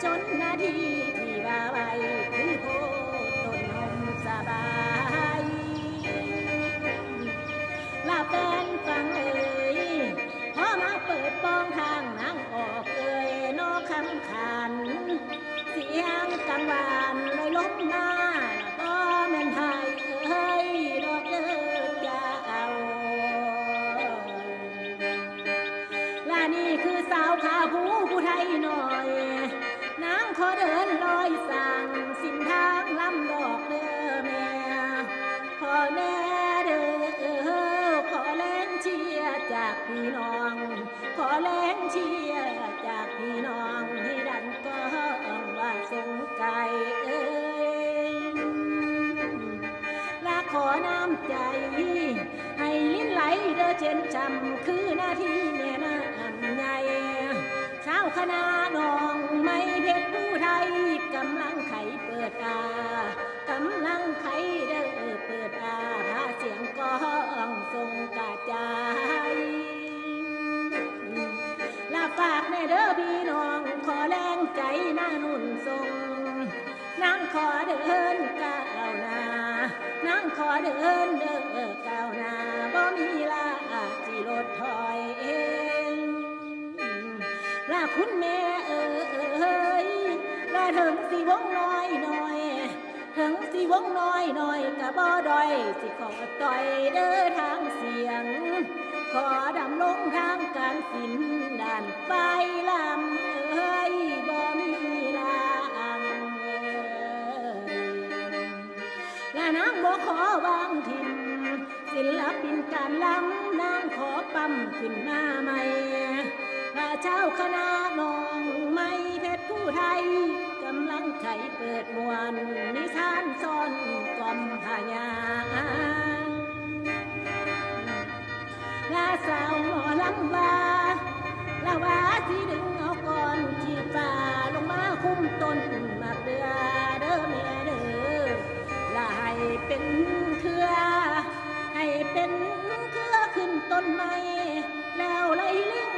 จนนาทีที่ว่าไว้คือโพต้นหอมสบายลาแฟนฟังเอ่ยพอมาเปิดป้องทางนางออกเอ่ยนอคำขันเสียงกังวานลอยล้มหน้าก็แม่นไทยเอ้ยดอกเด้อจะเอาและนี่คือสาวขาผู้ไทยหน่อยนางขอเดินลอยสั่งสินทางลำดอกเด้อแม่ขอแน่เด้อขอแรงเชียร์จากพี่น้องขอแรงเชียร์จากพี่น้องให้ดันก็ว่าสงไก่เอ้ยและขอน้ำใจให้ลิ้นไหลเด้อเช่นจำคือหน้าที่แม่น้ำใหญ่ชาวคณะน้องไม่เพชรผู้ไทยกำลังไขเปิดตากำลังไขเด้อเปิดตาพาเสียงกองทรงกระจายลาฝากแม่เด้อพี่น้องขอแรงใจหน้านุ่นทรงนางขอเดินก้าวหน้านางขอเดินเด้อก้าวหน้าบ่มีลาจีรถถอยเองลาคุณแม่เอ้ยลาถึงสิวงน้อยหน่อยถึงสิวงน้อยหน่อยกะบ่ดอยสิขอต่อยเด้อทางเสียงขอดำลงทางการศิลป์ด่านไปลำเอ้ยบ่มีลางและนางบ่ขอวางทิมศิลปินการลำนางขอปั๊มขึ้นมาใหม่พระเจ้าคณะน้องไม่เพชรผู้ไทยกำลังไขเปิดมวลนิทานซ่อนกล่อมพญาลาสาวหมอลำว่าลาวาที่ดึงเอาก่อนที่ฝ่าลงมาคุ้มต้นมาเดือเด้อแม่เด้อลาให้เป็นเครือให้เป็นเครือขึ้นต้นไม้แล้วไล่ลิง